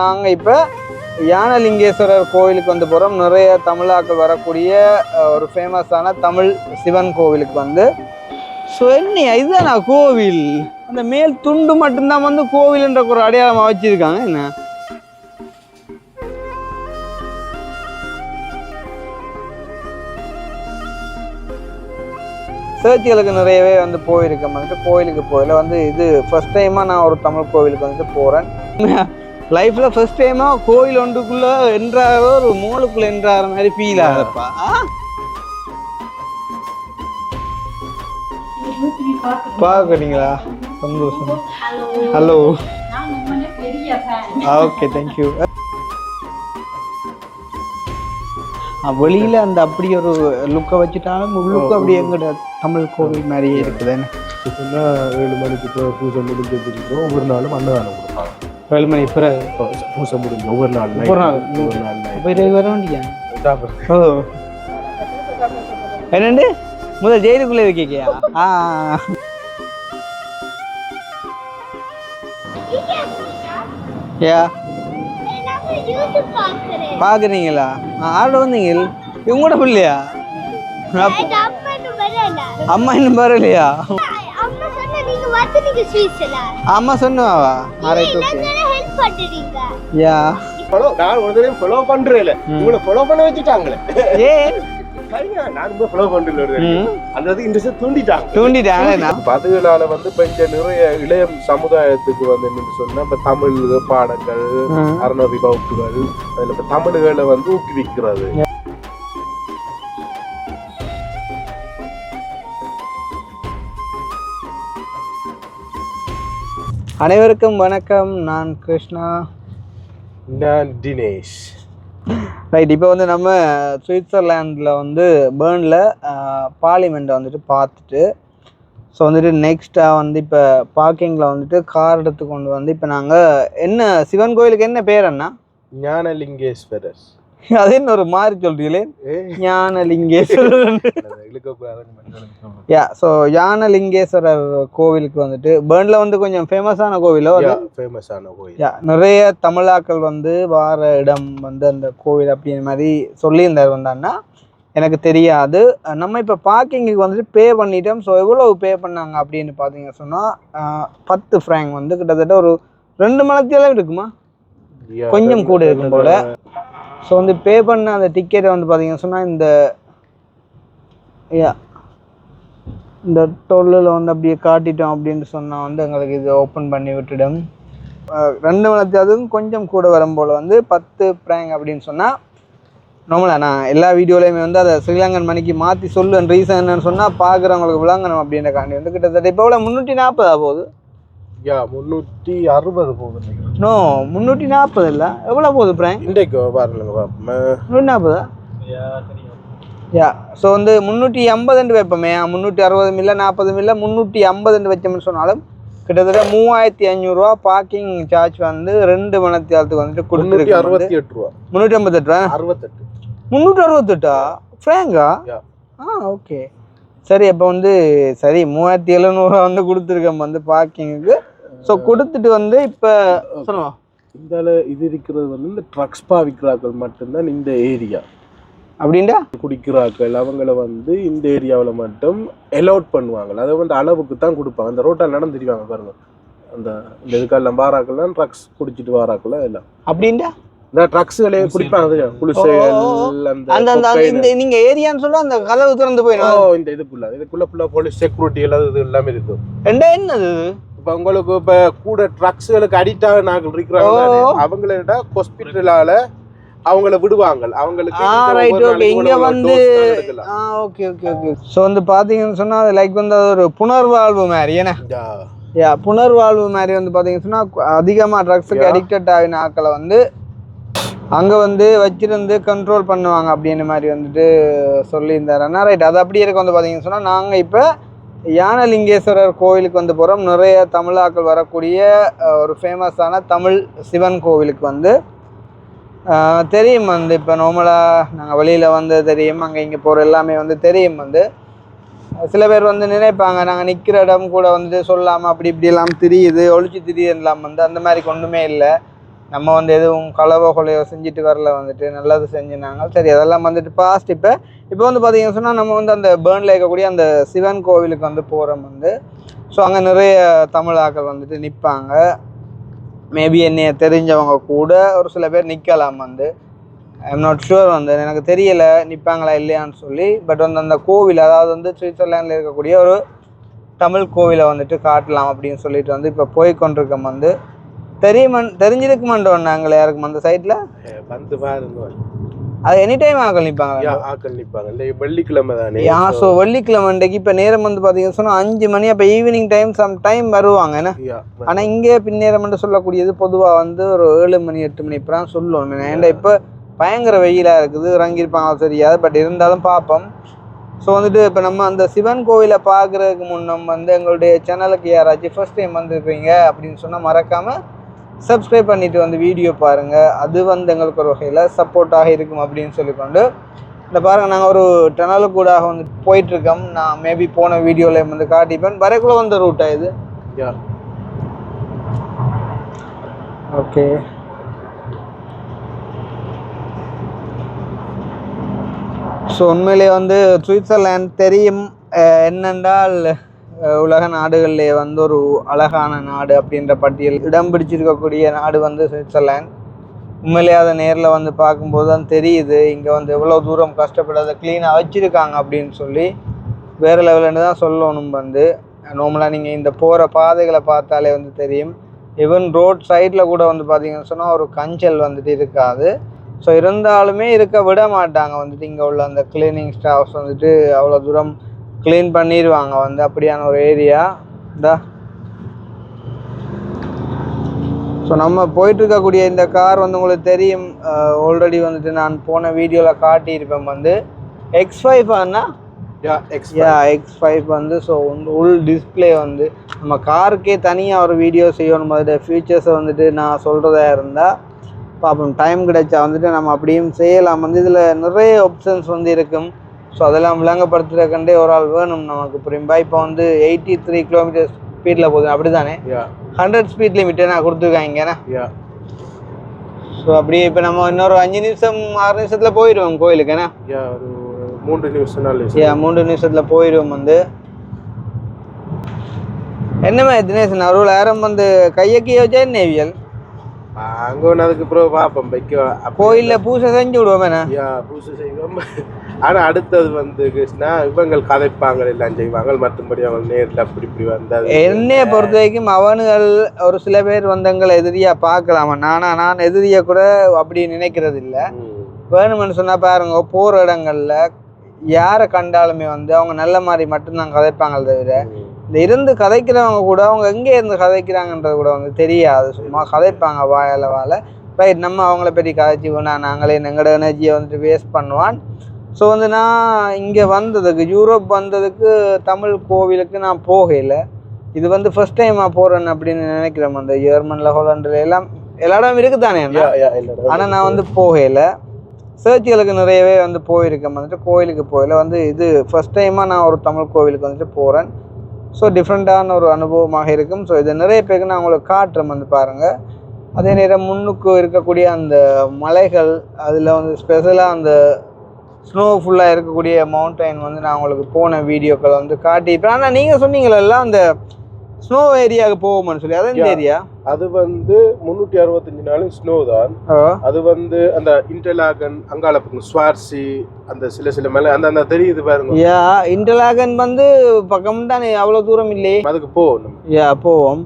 நாங்கள் இப்போ யானலிங்கேஸ்வரர் கோவிலுக்கு வந்து போகிறோம். நிறைய தமிழாக்கள் வரக்கூடிய ஒரு ஃபேமஸான தமிழ் சிவன் கோவிலுக்கு வந்து. ஸோ என்ன இதுதானா கோவில்? அந்த மேல் துண்டு மட்டும்தான் வந்து கோவில்ன்ற ஒரு அடையாளமாக வச்சுருக்காங்க. என்ன சர்ச்சுகளுக்கு நிறையவே வந்து போயிருக்கேன். வந்துட்டு கோவிலுக்கு போகல வந்து இது ஃபர்ஸ்ட் டைமாக நான் ஒரு தமிழ் கோவிலுக்கு வந்துட்டு போகிறேன். லைஃப்பில் ஃபர்ஸ்ட் டைமாக கோவில் ஒன்றுக்குள்ளே என்றாரோ ஒரு மூலுக்குள்ளே என்றார மாதிரி ஃபீல் ஆகுதுப்பா. பார்க்குறீங்களா? சந்தோஷம். ஹலோ. Okay, thank you. வெளியில் அந்த அப்படி ஒரு லுக்கை வச்சுட்டாலும் உள்ளுக்கு அப்படி எங்கட தமிழ் கோவில் மாதிரியே இருக்குதுன்னு 7 மணிக்கு பூஜை முடிஞ்சிருக்கோம். ஒவ்வொரு நாளும் அன்னதானம் கொடுப்பாங்க. 7 மணி பிறகு பூஜை முடிஞ்சு ஒவ்வொரு நாள் வர வேண்டியா? ஓ என்னண்டு முதல் ஜெயிலுக்குள்ளே இருக்கீங்க? யா பாக்குறீங்களா? ஆட வந்தீங்க இவங்களோட பிள்ளையா? அம்மா இன்னும் வரலையா? அம்மா சொன்னாவா? யா நான் ஒரு தடவை ஃபாலோ பண்றேன். உங்களை ஃபாலோ பண்ண வச்சுட்டாங்களே. நான் ஃபாலோ பண்றேன். அந்த இன்ட்ரெஸ்ட் தூண்டிட்டாங்க. பதுகளால வந்து இப்ப நிறைய இளைய சமுதாயத்துக்கு வந்து என்னன்னு சொன்னா இப்ப தமிழ் பாடங்கள், அறநூறு வகுப்புகள், அதுல இப்ப தமிழ்களை வந்து ஊக்குவிக்கிறது. அனைவருக்கும் வணக்கம். நான் கிருஷ்ணா. நான் தினேஷ். ரைட், இப்போ வந்து நம்ம சுவிட்சர்லாண்டில் வந்து பேர்னில் பார்லிமெண்ட்டை வந்துட்டு பார்த்துட்டு ஸோ வந்துட்டு நெக்ஸ்ட்டாக வந்து இப்போ பார்க்கிங்கில் வந்துட்டு கார் எடுத்து கொண்டு வந்து இப்போ நாங்கள் என்ன சிவன் கோயிலுக்கு என்ன பேர் அண்ணா? ஞானலிங்கேஸ்வரர். அது என்ன ஒரு மாதிரி சொல்றீங்களே? ஞானலிங்கேஸ்வரர். யா ஸோ யானலிங்கேஸ்வரர் கோவிலுக்கு வந்துட்டு பேர்னில் வந்து கொஞ்சம் ஃபேமஸான கோவிலோ? ஃபேமஸான கோவில். யா நிறைய தமிழாக்கள் வந்து வார இடம் வந்து அந்த கோவில் அப்படிங்கிற மாதிரி சொல்லியிருந்தார் வந்தான்னா எனக்கு தெரியாது. நம்ம இப்போ பார்க்கிங்குக்கு வந்துட்டு பே பண்ணிட்டோம். ஸோ எவ்வளவு பே பண்ணாங்க அப்படின்னு பார்த்தீங்க சொன்னால் 10 ஃப்ராங்க் வந்து கிட்டத்தட்ட ஒரு 2 மணித்தேலாம் இருக்குமா, கொஞ்சம் கூட இருக்கும் போல. ஸோ வந்து பே பண்ண அந்த டிக்கெட்டை வந்து பார்த்தீங்கன்னு சொன்னால் இந்த டொல்லில் வந்து அப்படியே காட்டிட்டோம் அப்படின்னு சொன்னால் வந்து எங்களுக்கு இது ஓப்பன் பண்ணி விட்டுடும். 2 மணித்தேதும் கொஞ்சம் கூட வரும்போல் வந்து 10 ஃப்ராங்க் அப்படின்னு சொன்னால் நார்மலாக நான் எல்லா வீடியோலையுமே வந்து அதை ஸ்ரீலங்கன் மணிக்கு மாற்றி சொல்லுவேன். ரீசன் என்னன்னு சொன்னால் பார்க்குறவங்களுக்கு விளங்கணும் அப்படின்ற காண்டி வந்து கிட்டத்தட்ட இப்போ எவ்வளோ 340 போகுது? 360 போகுது. நோ 340 இல்லை, எவ்வளோ போகுது ஃப்ராங்க்? இன்றைக்கு பாருங்க 340. யா ஸோ வந்து 380 வைப்போமே, 360 இல்லை 40 இல்லை 350 வச்சோம்னு சொன்னாலும் கிட்டத்தட்ட 3500 ரூபா பார்க்கிங் சார்ஜ் வந்து 2 மணித்தேரத்துக்கு வந்துட்டு கொடுத்துருக்கு. 368 ரூபா. 368 368 ஃப்ராங்கா? ஓகே சரி. அப்போ வந்து சரி 3700 வந்து கொடுத்துருக்கோம் வந்து பார்க்கிங்குக்கு. ஸோ கொடுத்துட்டு வந்து இப்போ சொல்லுவோம் இந்த இது இருக்கிறது வந்து இந்த ட்ரக்ஸ் பாவிக்கிறார்கள் மட்டும்தான் இந்த ஏரியா. அப்படின்டா குடிக்கிறார்கள் அவங்கள வந்து இந்த ஏரியாவில் மட்டும் அலோட் பண்ணுவாங்க. அதை வந்து அளவுக்கு தான் கொடுப்பாங்க. அந்த ரோட்டால் நடந்துடுவாங்க பாருங்க. அந்த இதுக்கெல்லாம் வாராக்கெல்லாம் ட்ரக்ஸ் குடிச்சிட்டு வாராக்கெல்லாம் எல்லாம் அப்படின்டா இந்த ட்ரக்ஸ்களே குடிப்பாங்க. நீங்க ஏரியான்னு சொல்ல அந்த கதவு திறந்து போயிடும். இந்த இதுக்குள்ள போலீஸ் செக்யூரிட்டி எல்லாம் இது எல்லாமே இருக்கு. என்னது இப்ப உங்களுக்கு இப்ப கூட ட்ரக்ஸ்களுக்கு அடிக்ட் ஆக நாங்கள் இருக்கிறாங்க. அவங்கள ஹாஸ்பிட்டலால அவங்கள விடுவாங்க. அவங்களுக்கு இங்க வந்து ஓகே ஓகே ஓகே. ஸோ வந்து பாத்தீங்கன்னு சொன்னா அது லைக் வந்து ஒரு புனர்வாழ்வு மாதிரி. ஏன்னா புனர்வாழ்வு மாதிரி வந்து பாத்தீங்கன்னு சொன்னா அதிகமா ட்ரக்ஸுக்கு அடிக்டட் ஆகின ஆக்களை வந்து அங்கே வந்து வச்சிருந்து கண்ட்ரோல் பண்ணுவாங்க அப்படின்னு மாதிரி வந்துட்டு சொல்லியிருந்தாருன்னா ரைட். அது அப்படியே இருக்க வந்து பார்த்தீங்கன்னு சொன்னால் நாங்கள் இப்போ யானலிங்கேஸ்வரர் கோவிலுக்கு வந்து போகிறோம். நிறைய தமிழாக்கள் வரக்கூடிய ஒரு ஃபேமஸான தமிழ் சிவன் கோவிலுக்கு வந்து தெரியும் வந்து இப்போ நார்மலாக நாங்கள் வெளியில் வந்து தெரியும், அங்கே இங்கே போகிற எல்லாமே வந்து தெரியும். வந்து சில பேர் வந்து நினைப்பாங்க நாங்கள் நிற்கிற இடம் கூட வந்துட்டு சொல்லாமல் அப்படி இப்படி எல்லாம் தெரியுது, ஒழிச்சு திரியுதுலாம் வந்து அந்த மாதிரி ஒன்றுமே இல்லை. நம்ம வந்து எதுவும் களவோ கொலையோ செஞ்சுட்டு வரல, வந்துட்டு நல்லது செஞ்சுனாங்க. சரி அதெல்லாம் வந்துட்டு பாஸ்ட். இப்போ வந்து பார்த்தீங்கன்னு சொன்னால் நம்ம வந்து அந்த பேர்னில் இருக்கக்கூடிய அந்த சிவன் கோவிலுக்கு வந்து போகிறோம் வந்து. ஸோ அங்கே நிறைய தமிழ் ஆக்கள் வந்துட்டு நிற்பாங்க. மேபி என்னைய தெரிஞ்சவங்க கூட ஒரு சில பேர் நிற்கலாம் வந்து. ஐம் நாட் ஷுர் வந்து, எனக்கு தெரியலை நிற்பாங்களா இல்லையான்னு சொல்லி. பட் வந்து அந்த கோவில், அதாவது வந்து சுவிட்சர்லாண்டில் இருக்கக்கூடிய ஒரு தமிழ் கோவிலை வந்துட்டு காட்டலாம் அப்படின்னு சொல்லிட்டு வந்து இப்போ போய் கொண்டிருக்கோம் வந்து. தெரிஞ்சிருக்குமாண்டோம் நாங்கள் யாருக்கும் அந்த சைட்டில் வந்து பாருங்க. அது எனி டைம் ஆக்கள் நிற்பாங்க. ஆக்கள் நிற்பாங்க. இந்த வெள்ளிக்கிழமை தானே. ஸோ வெள்ளிக்கிழமைக்கு இப்போ நேரம் வந்து பார்த்தீங்கன்னு சொன்னால் 5 மணி. அப்போ ஈவினிங் டைம் சம் டைம் வருவாங்க என்ன. ஆனால் இங்கே பின்னேரம்னு சொல்லக்கூடியது பொதுவாக வந்து ஒரு 7 மணி 8 மணி இப்போ தான் சொல்லணும். ஏன்னா இப்போ பயங்கர வெயிலாக இருக்குது, இறங்கியிருப்பாங்க தெரியாது. பட் இருந்தாலும் பார்ப்போம். ஸோ வந்துட்டு இப்போ நம்ம அந்த சிவன் கோவிலை பார்க்குறதுக்கு முன்னம் வந்து எங்களுடைய சேனலுக்கு யாராச்சும் ஃபர்ஸ்ட் டைம் வந்துருக்கீங்க அப்படின்னு சொன்னால் மறக்காமல் சப்ஸ்கிரைப் பண்ணிவிட்டு வந்து வீடியோ பாருங்கள். அது வந்து எங்களுக்கு ஒரு வகையில் சப்போர்ட்டாக இருக்கும் அப்படின்னு சொல்லிக்கொண்டு இந்த பாருங்கள், நாங்கள் ஒரு டனலுக்கு கூட வந்து போயிட்டுருக்கோம். நான் மேபி போன வீடியோவில் வந்து காட்டிப்பேன். வரைக்குள்ளே வந்த ரூட்டாக இது. ஓகே. ஸோ உண்மையிலே வந்து சுவிட்சர்லாந்து தெரியும் என்னென்றால் உலக நாடுகளிலே வந்து ஒரு அழகான நாடு அப்படின்ற பட்டியல் இடம் பிடிச்சிருக்கக்கூடிய நாடு வந்து சுவிட்சர்லாந்து. உண்மையிலே அதை நேரில் வந்து பார்க்கும்போது தான் தெரியுது இங்கே வந்து எவ்வளோ தூரம் கஷ்டப்படாத க்ளீனாக வச்சுருக்காங்க அப்படின்னு சொல்லி. வேறு லெவலுன்னு தான் சொல்லணும் வந்து. நார்மலாக நீங்கள் இந்த போகிற பாதைகளை பார்த்தாலே வந்து தெரியும். ஈவன் ரோட் சைடில் கூட வந்து பார்த்தீங்கன்னு சொன்னால் ஒரு கஞ்சல் வந்துட்டு இருக்காது. ஸோ இருந்தாலுமே இருக்க விட மாட்டாங்க வந்துட்டு. இங்கே உள்ள அந்த கிளீனிங் ஸ்டாஃப்ஸ் வந்துட்டு அவ்வளோ தூரம் க்ளீன் பண்ணிடுவாங்க வந்து. அப்படியான ஒரு ஏரியா இதா. ஸோ நம்ம போயிட்டுருக்கக்கூடிய இந்த கார் வந்து உங்களுக்கு தெரியும், ஆல்ரெடி வந்துட்டு நான் போன வீடியோவில் காட்டியிருப்பேன் வந்து. X5 ஆனா X5 வந்து. ஸோ உள் டிஸ்பிளே வந்து நம்ம காருக்கே தனியாக ஒரு வீடியோ செய்யணும். அதோட ஃபியூச்சர்ஸை வந்துட்டு நான் சொல்கிறதா இருந்தால் பார்ப்போம். டைம் கிடைச்சா வந்துட்டு நம்ம அப்படியும் செய்யலாம் வந்து. இதில் நிறைய ஆப்ஷன்ஸ் வந்து இருக்கும். ஸோ அதெல்லாம் விளங்கப்படுத்துறதுக்கண்டே ஒரு ஆள் வேணும் நமக்கு. புரியும்பா? இப்போ வந்து 83 கிலோமீட்டர் ஸ்பீடில் போகுது அப்படி தானே. 100 ஸ்பீட் லிமிட்டே நான் கொடுத்துருக்காங்கண்ணா. ஸோ அப்படியே இப்போ நம்ம இன்னொரு 5 நிமிஷம் 6 நிமிஷத்தில் போயிடுவோம் கோயிலுக்குண்ணா. 3 நிமிஷம் 3 நிமிஷத்தில் போயிடுவோம் வந்து. என்னம்மா தினேசன் அருள் யாரும் வந்து கையக்கிய வச்சா நேவியல் அங்கே ஒன்று அதுக்கு அப்புறம் பார்ப்போம். கோயிலில் பூசை செஞ்சு விடுவோம். பூசை செய்வோம். ஆனால் அடுத்தது வந்து கிருஷ்ணா இவங்கள் கதைப்பாங்க எல்லாம் செய்வாங்க. மற்றபடி அவங்க நேரில் அப்படி இப்படி வந்தால் என்னைய பொறுத்த வரைக்கும் அவனுகள் ஒரு சில பேர் வந்தவங்களை எதிரியாக பார்க்கலாமா. நான் எதிரியை கூட அப்படி நினைக்கிறது இல்லை. வேணுமென்னு சொன்னால் பாருங்க, போகிற இடங்களில் யாரை கண்டாலுமே வந்து அவங்க நல்ல மாதிரி மட்டும்தான் கதைப்பாங்க. தவிர இந்த இருந்து கதைக்கிறவங்க கூட அவங்க எங்கே இருந்து கதைக்கிறாங்கன்றது கூட வந்து தெரியாது. சும்மா கதைப்பாங்க வாயால் வாழ. ரைட், நம்ம அவங்கள பற்றி கதைச்சி வேணாம், நாங்களே எங்களோட எனர்ஜியை வந்துட்டு வேஸ்ட் பண்ணுவான். ஸோ வந்து நான் இங்கே வந்ததுக்கு, யூரோப் வந்ததுக்கு தமிழ் கோவிலுக்கு நான் போகலை. இது வந்து ஃபர்ஸ்ட் டைமாக போகிறேன்னு அப்படின்னு நினைக்கிறேன். அந்த ஜெர்மனில் ஹோலண்டில் எல்லாம் எல்லா இடமும் இருக்குது தானே. ஆனால் நான் வந்து போகலை. சர்ச்சுகளுக்கு நிறையவே வந்து போயிருக்கேன் வந்துட்டு, கோவிலுக்கு போகல வந்து. இது ஃபர்ஸ்ட் டைமாக நான் ஒரு தமிழ் கோவிலுக்கு வந்துட்டு போகிறேன். ஸோ டிஃப்ரெண்ட்டான ஒரு அனுபவமாக இருக்கும். ஸோ இதை நிறைய பேருக்கு நான் உங்களுக்கு காட்டுறேன் வந்து பாருங்கள். அதே நேரம் முன்னுக்கு இருக்கக்கூடிய அந்த மலைகள், அதில் வந்து ஸ்பெஷலாக அந்த ஸ்னோ ஃபுல்லாக இருக்கக்கூடிய மவுண்டைன் வந்து நான் உங்களுக்கு போன வீடியோக்கள் வந்து காட்டியிருப்பேன். ஆனால் நீங்கள் சொன்னீங்களா அந்த ஸ்னோ ஏரியாவுக்கு போவோம்னு சொல்லி, அது எந்த ஏரியா? அது வந்து 365 நாளும் ஸ்னோ தான். அது வந்து அந்த இன்டர்லாகன் அங்கால ஸ்வார்சி அந்த சில மேலே அந்த தெரியுது பாருங்க. இன்டர்லாகன் வந்து பக்கம் தானே, அவ்வளோ தூரம் இல்லையே. அதுக்கு போவோம். போவோம்.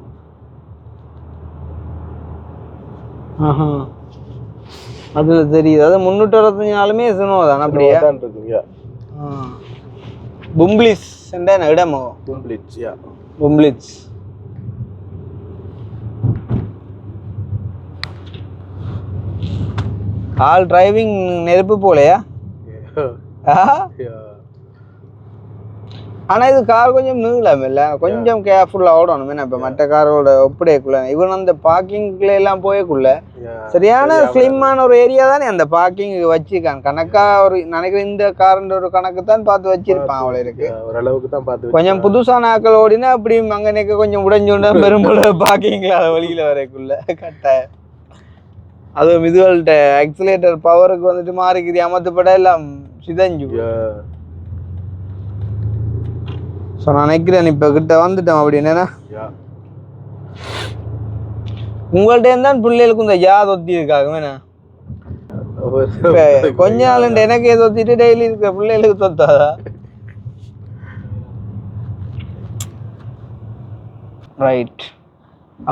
அதுல தெரியுது. அது 365 நாளுமே ஸ்னோ தான். அப்படியே தான் இருக்குங்க. பும்பிளிஸ் என்ன இடமோ? பும்பிளிட்ஸ். ஆல் டிரைவிங் நெருப்பு போலையா? ஆனால் இது கார் கொஞ்சம் நீளம் இல்லை, கொஞ்சம் கேர்ஃபுல்லாக ஓடணும். ஏன்னா இப்போ மற்ற காரோட ஒப்படைக்குள்ள இவன் அந்த பார்க்கிங்ல எல்லாம் போயக்குள்ள சரியான ஸ்லிம்மான ஒரு ஏரியா தானே அந்த பார்க்கிங் வச்சிருக்கான். கணக்காக ஒரு நினைக்கிறேன் இந்த காரண்ட ஒரு கணக்கு தான் பார்த்து வச்சிருப்பான். அவ்வளோ இருக்கு, ஓரளவுக்கு தான் பார்த்து. கொஞ்சம் புதுசான ஆக்கள் ஓடினா அப்படி அங்கே நிற்க கொஞ்சம் உடைஞ்சுண்டா பெரும்போட பார்க்கிங்ல அதை வழியில் வரைக்குள்ள கட்டாயம். அதுவும் இதுகள்கிட்ட ஆக்சிலேட்டர் பவருக்கு வந்துட்டு மாறிக்குது அமர்த்தப்பட எல்லாம் சிதஞ்சு. ஸோ நான் நினைக்கிறேன் இப்போ கிட்ட வந்துட்டோம் அப்படின்னு. உங்கள்கிட்ட தான் பிள்ளைகளுக்கு இந்த யா தொத்தி இருக்காங்க. கொஞ்ச நாள் எனக்கு தொத்திட்டு டெய்லி இருக்க பிள்ளைகளுக்கு தொத்தாதா? ரைட்.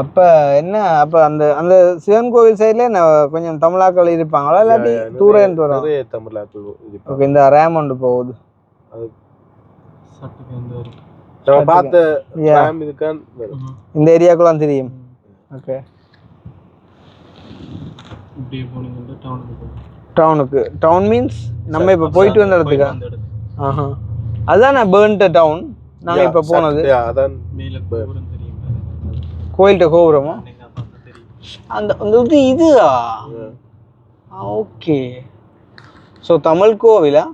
அப்போ என்ன, அப்போ அந்த அந்த சிவன் கோவில் சைடில் கொஞ்சம் தமிழாக்கள் இருப்பாங்களா இல்லாட்டி தூரம் வரும்? தமிழாக்கள். ஓகே, இந்த ரேம் ஒன்று போகுது இந்த ஏரியாக்குலாம் தெரியும். ஓகே, டவுனுக்கு. டவுன் மீன்ஸ் நம்ம இப்போ போயிட்டு வந்த இடத்துக்கா? ஆஹா, அதுதான் பேர்ன்ட் டவுன் நாங்கள் இப்போ போனது. கோயில்கிட்ட கோபுரமா? அந்த இது இதுவா? ஓகே. ஸோ தமிழ் கோவிலா?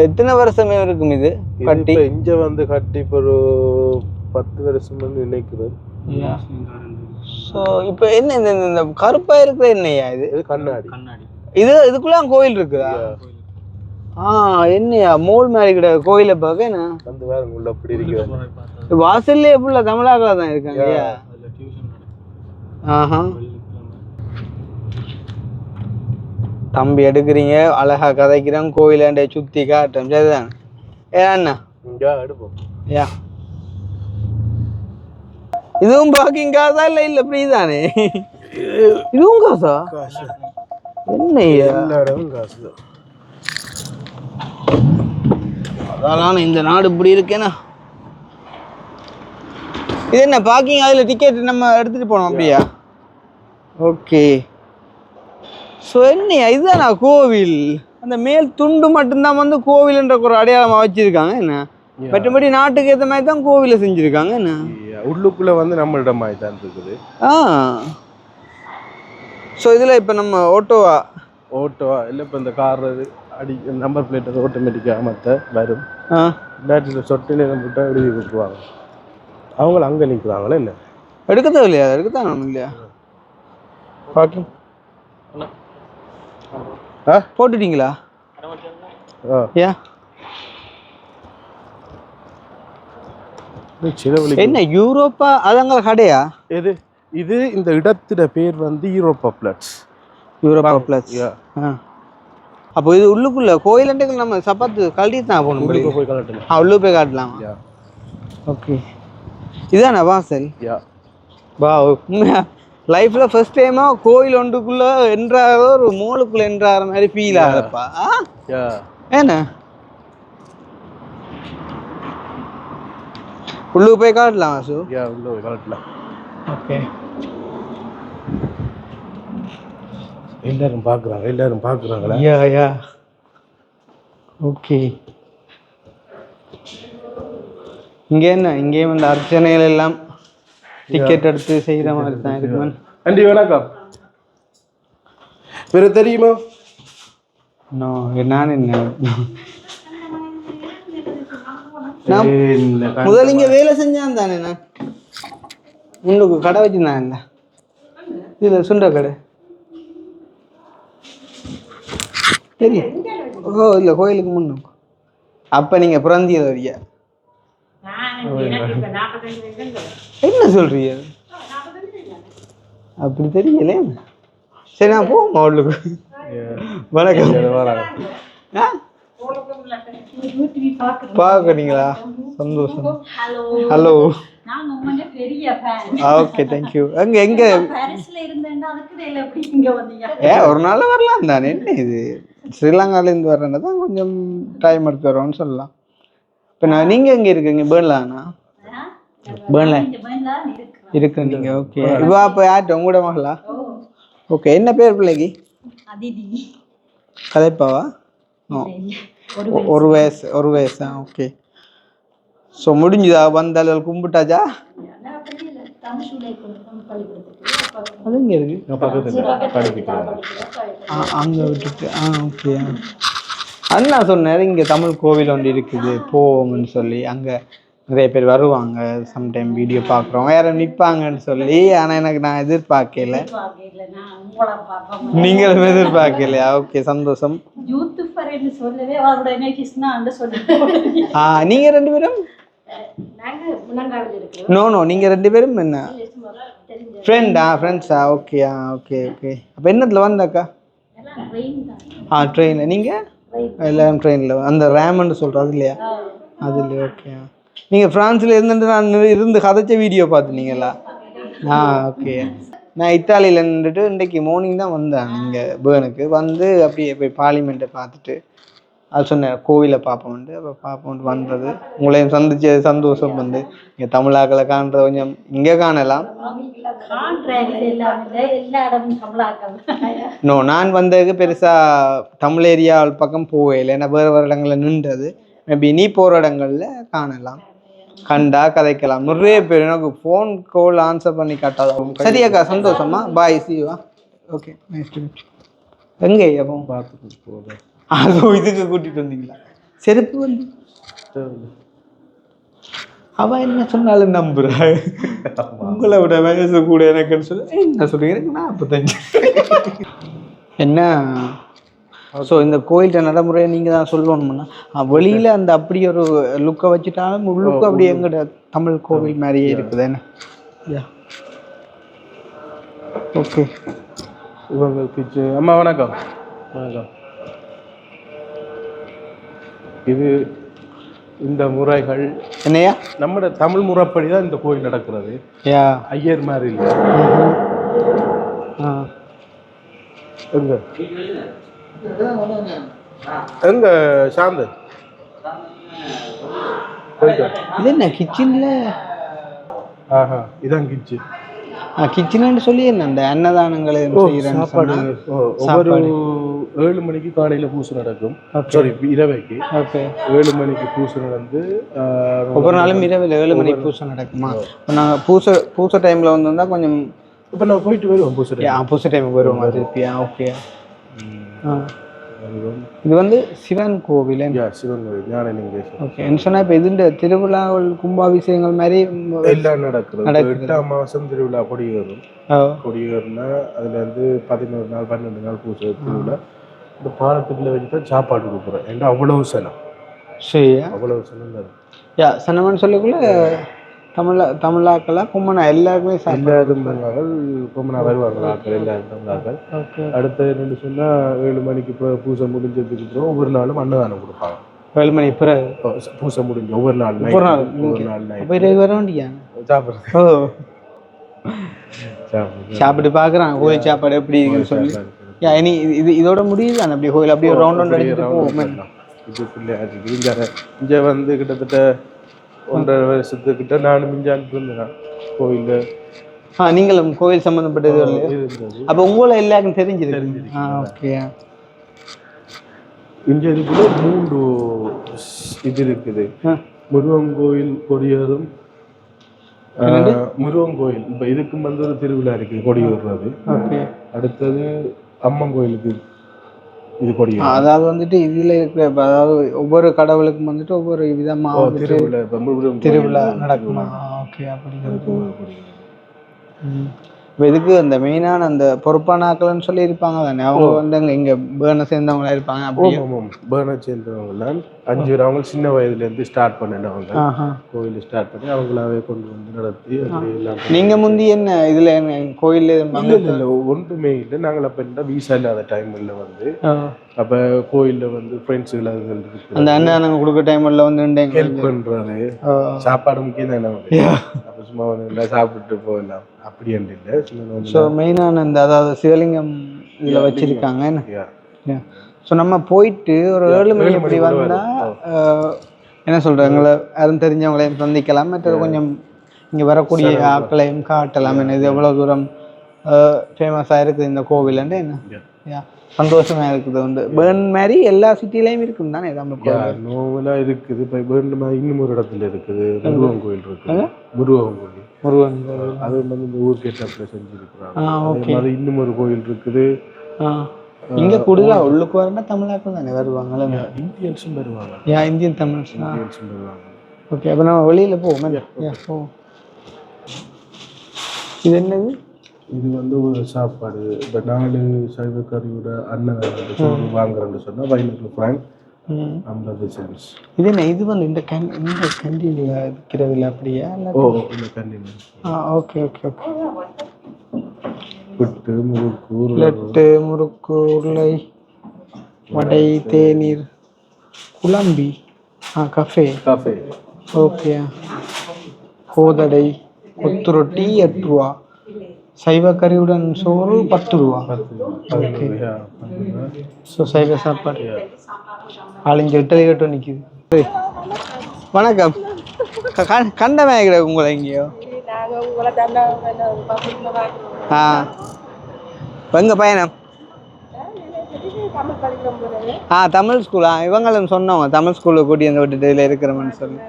எத்தனை வருஷமே இருக்கும் இது கட்டி? இங்க வந்து கட்டி இப்போ ஒரு 10 வருஷம் நினைக்கிறேன். ஸோ இப்போ என்ன இந்த கருப்பா இருக்கிற என்னையா இது? கண்ணாடி. இதுக்குள்ள கோயில் இருக்குதா? என்னையா மோல் மாதிரி கிடையாது கோயிலை பார்க்க. என்ன வந்து வேற உள்ள அப்படி இருக்கு. வாசல்லே ஃபுல்லா தமிழாக்களா தான் இருக்காங்க. ஆஹா, தம்பி எடுக்கிறீங்க, அழகா கதைக்கிறோம், கோயிலாண்ட சுத்தி காட்டும். சரிதான் ஏன்னா எடுப்போம். இதுவும் பார்க்கிங் காசா இல்ல இல்ல ஃப்ரீ தானே? இதுவும் காசா? என்னையா காசு. அதான் இந்த நாடு இப்படி இருக்கேனா. இது என்ன பார்க்கிங்? அதில் டிக்கெட் நம்ம எடுத்துட்டு போனோம் அப்படியா? ஓகே. ஸோ என்னையா இதுதானா கோவில்? அந்த மேல் துண்டு மட்டும்தான் வந்து கோவில்ன்ற ஒரு அடையாளமாக வச்சிருக்காங்க. என்ன மற்றபடி நாட்டுக்கு ஏற்ற மாதிரி தான் கோவிலை செஞ்சுருக்காங்க. என்ன உள்ளுக்குள்ளே வந்து நம்மள்ட மாதிரி தான் இருக்குது. ஸோ இதில் இப்போ நம்ம ஓட்டோவா இல்லை இப்போ இந்த கார் அடி நம்பர் பிளேட் ஆட்டோமேட்டிக்காக மற்ற வரும். பேட்டரியில் சொட்டு நேரம் போட்டால் எழுதி கொடுத்துருவாங்க. அவங்கள அங்கே நிற்கிறாங்களே. இல்லை எடுக்கத்தான் இல்லையா? எடுக்கத்தான் இல்லையா? பார்க்கிங் போட்டுட்டீங்களா? என்ன யூரோப்பா? அதங்க கடையா எது இது? இந்த இடத்துல பேர் வந்து யூரோப்பா பிளட்ஸ். அப்போ இது உள்ளுக்குள்ள கோயிலண்டைகள் நம்ம சப்பாத்து கழட்டி தான் போகணும். போய் கழட்டலாம். உள்ளே போய் காட்டலாம். ஓகே, இதான வாசல்? வா, லைஃப்ல ஃபர்ஸ்ட் டைமா கோயில் ஒன்றுக்குள்ள என்றாரோ ஒரு மோலுக்குள்ள என்றார மாதிரி ஃபீல் ஆகுதுப்பா. ஏன்னா உள்ளுக்கு போய் காட்டலாம் வாசு? உள்ள போய் காட்டலாம். ஓகே, எல்லாரும் பார்க்குறாங்களா? ஓகே. இங்கே என்ன, இங்கேயும் இந்த அர்ச்சனைகள் எல்லாம் டிக்கெட் எடுத்து செய்கிற மாதிரி தான் இருக்கு. ஆண்டி வணக்கம். வேறு தெரியுமா? நான் என்ன முதல்ல இங்கே வேலை செஞ்சான் தானே. நான் முன்னுக்கு கடை வச்சுருந்தேன். இல்லை இதில் சுண்ட கடை தெரியும். இல்லை கோயிலுக்கு முன்னுக்கு. அப்போ நீங்கள் பிறந்தியது வரியா? என்ன சொல்றீங்க? அப்படி தெரியல. சரி, நான் போவோம் அவளுக்கு. வணக்கம். பார்க்குறீங்களா? சந்தோஷம். ஹலோ. Okay, thank you. எங்க ஒரு நாள் வரலாம் தானே. என்ன இது ஸ்ரீலங்காலேருந்து வர்றேன்னா தான் கொஞ்சம் டைம் எடுத்து வரோன்னு சொல்லலாம். இப்போ நீங்கள் எங்கே இருக்கீங்க? பேர்லாண்ணா? பேர்ல இருக்கு நீங்கள். ஓகே, இவா இப்போ யார்கிட்ட உங்களோட மகளா? ஓகே, என்ன பேர் பிள்ளைக்கு? கதைப்பாவா? ஒரு வயசா? ஓகே. ஸோ முடிஞ்சுதா? வந்தாலும் கும்பிட்டாச்சா? அது இங்கே இருக்கு அங்கே விட்டுட்டு. ஓகே. அண்ணா சொன்னார் இங்கே தமிழ் கோவில் ஒன்று இருக்குது போவோம்னு சொல்லி. அங்கே நிறைய பேர் வருவாங்க சம்டைம் வீடியோ பார்க்குறோம் வேறு நிற்பாங்கன்னு சொல்லி ஆனால் எனக்கு நான் எதிர்பார்க்கல நீங்களும் எதிர்பார்க்கலையா ஓகே சந்தோஷம் நீங்கள் 2 பேரும் நோ நீங்கள் 2 பேரும் என்ன ஃப்ரெண்ட்ஸா ஓகே ஓகே ஓகே அப்போ என்னத்தில் வந்தாக்கா ட்ரெயினில் நீங்கள் எல்லாம் ட்ரெயினில் அந்த ரேமன்னு சொல்கிறது இல்லையா அது இல்லையா ஓகே நீங்கள் ஃப்ரான்ஸில் இருந்துட்டு நான் இருந்து கதைச்ச வீடியோ பார்த்துனீங்களா ஓகே நான் இத்தாலியில் இருந்துட்டு இன்றைக்கி மார்னிங் தான் வந்தேன் இங்கே பேர்னுக்கு வந்து அப்படியே போய் பார்லிமெண்ட்டை பார்த்துட்டு அது சொன்னேன் கோவிலை பார்ப்போம்ட்டு அப்போ பார்ப்போம்ட்டு வந்தது உங்களையும் சந்திச்ச சந்தோஷம் வந்து இங்கே தமிழாக்களை காண்றது கொஞ்சம் இங்கே காணலாம் நான் வந்ததுக்கு பெருசாக தமிழ் ஏரியா பக்கம் போகலை ஏன்னா வேறு இடங்களில் நின்றது மேபி நீ போகிற இடங்களில் காணலாம் கண்டா கதைக்கலாம் நிறைய பேர் எனக்கு ஃபோன் கால் ஆன்சர் பண்ணி காட்டாதான் சரியாக்கா சந்தோஷமா bye Shiva okay nice to meet எங்கே அப்போ பார்த்துட்டு போகிறேன் அதுவும் இதுக்கு கூட்டிகிட்டு வந்தீங்களா செருப்பு வந்து அவன் என்ன சொன்னாலும் நம்புறா உங்களை விட வயசு கூட எனக்குன்னு சொல்லி என்ன சொல்றீங்க எனக்கு 45 என்ன ஸோ இந்த கோயில்கிட்ட நடைமுறையை நீங்கள் தான் சொல்லணும்னா வெளியில் அந்த அப்படி ஒரு லுக்கை வச்சுட்டாலும் உள்ளுக்கு அப்படி எங்கிட்ட தமிழ் கோவில் மாதிரியே இருக்குது என்ன யா ஓகே உங்களுக்கு அம்மா வணக்கம் வணக்கம் இது இந்த முறைகள் என்னையா நம்மளோட தமிழ் முறைப்படி தான் இந்த கோயில் நடக்கிறது யா ஐயர் மாதிரி இல்லை எங்க எங்க சாந்து இது என்ன கிச்சன்ல இதான் கிச்சன் கிச்சன்னு சொல்லி என்ன அந்த அன்னதானங்களை சாப்பாடு ஒவ்வொரு 7 மணிக்கு காலையில் பூசை நடக்கும் சாரி இரவைக்கு 7 மணிக்கு பூசை நடந்து ஒவ்வொரு நாளும் இரவில் 7 மணிக்கு பூசை நடக்குமா இப்போ நாங்கள் பூசை டைமில் வந்திருந்தா கொஞ்சம் இப்போ நான் போயிட்டு வருவோம் பூசை டைமுக்கு வருவோம் திருப்பியா ஓகே இது வந்து சிவன் கோவில் சிவன் கோவில் ஞானலிங்கேஸ்வரர் ஓகே என்ன சொன்னால் இப்போ இதுண்ட திருவிழாக்கள் கும்பாபிஷேகங்கள் மாதிரி எல்லாம் நடக்குது 8ஆம் மாதம் திருவிழா கொடியேறுனா அதுல இருந்து 11 நாள் 12 நாள் பூசை திருவிழா இந்த பாலத்துக்குள்ள வச்சு தான் சாப்பாடு கொடுக்குறோம் ஏன்னா அவ்வளவு சனம் சரி அவ்வளவு சனம் தான் சனம்னு சொல்லக்குள்ள தமிழாக்கெல்லாம் கும்மனா எல்லாருக்குமே தமிழாக்கள் கும்மனா வருவாங்க ஆக்கள் எல்லாரும் தமிழாக்கள் அடுத்த என்னன்னு சொன்னால் 7 மணிக்கு பூசை முடிஞ்சதுக்கு அப்புறம் ஒவ்வொரு நாளும் அன்னதானம் கொடுப்பாங்க 7 மணி பிறகு பூசை முடிஞ்சு ஒவ்வொரு நாள் வர வேண்டியாங்க சாப்பிட்டு பார்க்குறான் கோயில் சாப்பாடு எப்படி இருக்குன்னு சொல்லி இனி இதோட முடியுது அந்த அப்படியே கோயில் அப்படியே ரவுண்ட் அடிச்சுட்டு போவோம் இதுக்குள்ளே இங்கே வந்து கிட்டத்தட்ட 1.5 வருஷத்துக்கிட்ட நானும் மிஞ்சான்ட்டு இருந்தேன் கோயில் நீங்களும் கோயில் சம்மந்தப்பட்டது அப்போ உங்களை எல்லாருக்கும் தெரிஞ்சிருக்கு ஓகே இங்கே இதுக்குள்ள 3 இது இருக்குது முருகன் கோயில் கொடியேறும் முருகன் கோயில் இப்போ இதுக்கும் வந்து ஒரு திருவிழா இருக்குது கொடியேறுறது அடுத்தது அம்மன் கோயிலுக்கு இது கொடியும் அதாவது வந்துட்டு இதுல இருக்கிற அதாவது ஒவ்வொரு கடவுளுக்கும் வந்துட்டு ஒவ்வொரு விதமாக திருவிழா நடக்குமா ஓகே அப்படிங்கிறது இதுக்கு அந்த மெயினான அந்த பொறுப்பான ஆக்கள்னு சொல்லி இருப்பாங்க தானே அவங்க வந்து அங்கே இங்கே பேர்னை சேர்ந்தவங்களா இருப்பாங்க அப்படியே பேர்னை சேர்ந்தவங்க 5 பேர் அவங்க சின்ன வயதுலேருந்து ஸ்டார்ட் பண்ணினவங்க கோயில் ஸ்டார்ட் பண்ணி அவங்களாவே கொண்டு வந்து நடத்தி நீங்க முந்தி என்ன இதுல என்ன கோயில் இல்லை ஒன்றுமே இல்லை நாங்கள் அப்போ என்ன வீசா இல்லாத டைம்ல வந்து அப்போ கோயிலில் வந்து ஃப்ரெண்ட்ஸுகள் அதுகள் இருக்கு அந்த அண்ணன் நாங்கள் கொடுக்குற டைமில் வந்து ஹெல்ப் பண்ணுறது சாப்பாடு முக்கியம் தானே அப்போ சும்மா வந்து சாப்பிட்டு போகலாம் அப்படி இல்லை ஸோ மெயினான இந்த அதாவது சிவலிங்கம் இதில் வச்சிருக்காங்க என்ன ஸோ நம்ம போயிட்டு ஒரு 7 மணி அப்படி வந்தால் என்ன சொல்கிறேன் எங்களை யாரும் தெரிஞ்சவங்களையும் சந்திக்கலாம் மற்றது கொஞ்சம் இங்கே வரக்கூடிய ஆக்களையும் காட்டலாம் என்ன இது எவ்வளோ தூரம் ஃபேமஸாக இருக்குது இந்த கோவில்ன்ட்டு என்ன சந்தோஷமா இருக்குது வந்து பேர்ன் மாதிரி எல்லா சிட்டிலையும் இருக்கும் தானே நோவெல்லாம் இருக்குது இப்போ பேர்ன் மாதிரி இன்னும் ஒரு இடத்துல இருக்குது முருகன் கோயில் இருக்குது முருகன் கோயில் அது வந்து இந்த ஊருக்கு ஏற்றாப்புல செஞ்சுருக்குறாங்க அது இன்னும் ஒரு கோயில் இருக்குது இங்க கூடுதலா உள்ளுக்கு வரனா தமிழாக்கள் தானே வருவாங்க இந்தியன்ஸும் வருவாங்க இந்தியன் தமிழ்ஸ் வருவாங்க ஓகே அப்போ நம்ம வெளியில் போவோம் போவோம். இது என்னது? இது வந்து ஒரு சாப்பாடு. இப்போ 4 சைவ கறியோட அண்ணன் சோறு வாங்குறேன்னு சொன்னால் $500 50 cents. இது என்ன? இது வந்து இந்த கேண்டீனில் விற்கிறதில்ல அப்படியா? ஓ இந்த canteen. Okay okay okay. Puttu murukku laddu முறுக்கு உருளை வடை தேநீர் குழம்பி கஃபே ஓகே. கோதடை கொத்து ரொட்டி 8 ரூபா, சைவ கறியுடன் சோறு 10 ரூபா. ஓகே ஸோ சைவ சாப்பாடு ஆளுங்க இட்டலி கட்டும் நிற்கிது. வணக்கம். கண்டமே கிடையாது உங்களை எங்கேயோ? எங்க பயணம்? தமிழ் ஸ்கூலா? இவங்களும் சொன்னவங்க தமிழ் ஸ்கூலில் கூட்டி வந்து விட்டுட்டு இதில் இருக்கிறோம்னு சொல்லி.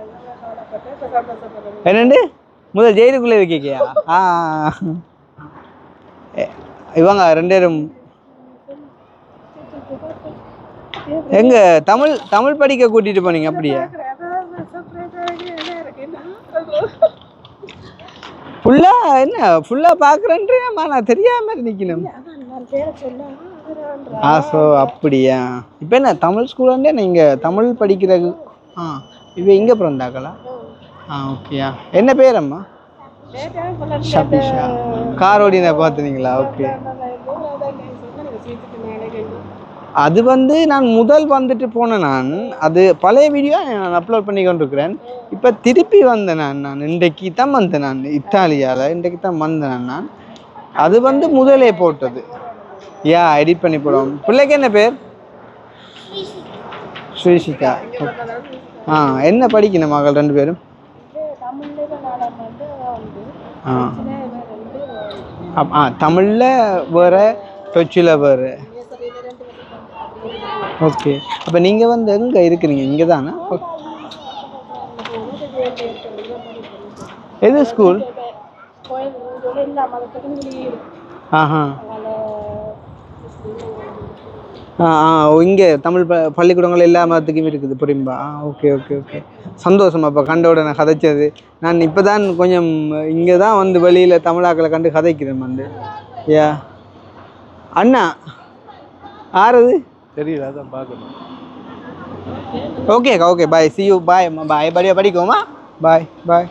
என்னண்டு முதல் ஜெயிலுக்குள்ளே இருக்கியா? இவங்க 2 பேரும் எங்க தமிழ் படிக்க கூட்டிட்டு போனீங்க அப்படியே? ஃபுல்லா என்ன ஃபுல்லா பாக்குறேன்றேம்மா, நான் தெரியாம நிக்கணும். ஸோ அப்படியா? இப்போ என்ன தமிழ் ஸ்கூல்ல நீங்க தமிழ் படிக்கிறது? இவ இங்க பிறந்தாங்களா? ஓகேயா. என்ன பேரம்மா? ஷபிஷா. கார் ஓடின பார்த்துனீங்களா? ஓகே. அது வந்து நான் முதல் வந்துட்டு போனேன். நான் அது பழைய வீடியோ நான் அப்லோட் பண்ணி கொண்டிருக்கிறேன். இப்போ திருப்பி வந்தேன் நான் இன்றைக்கு தான் வந்தேன். நான் இத்தாலியாவில் இன்றைக்கு தான் வந்தேன் நான். அது வந்து முதலே போட்டது. எடிட் பண்ணி போடுவோம். பிள்ளைக்கு என்ன பேர்? ஸ்ரீஷிகா. என்ன படிக்கணும் மகள் 2 பேரும்? தமிழில் வேறு, டொச்சில் வேறு. ஓகே. அப்போ நீங்கள் வந்து எங்கே இருக்கிறீங்க? இங்கே தானே? எது ஸ்கூல்? இங்கே தமிழ் பள்ளிக்கூடங்கள் எல்லா மதத்துக்கும் இருக்குது புரியும்பா? Okay okay okay. சந்தோஷம். அப்போ கண்டோட நான் கதைச்சது. நான் இப்போ தான் கொஞ்சம் இங்கே தான் வந்து வெளியில் தமிழாக்களை கண்டு கதைக்கிறேன் வந்து. அண்ணா ஆறுது தெரியல, அதான் பார்க்கணும். ஓகேக்கா ஓகே. Bye, see you. பாய் அம்மா. பாய். படியா படிக்கோமா? பாய் பாய்.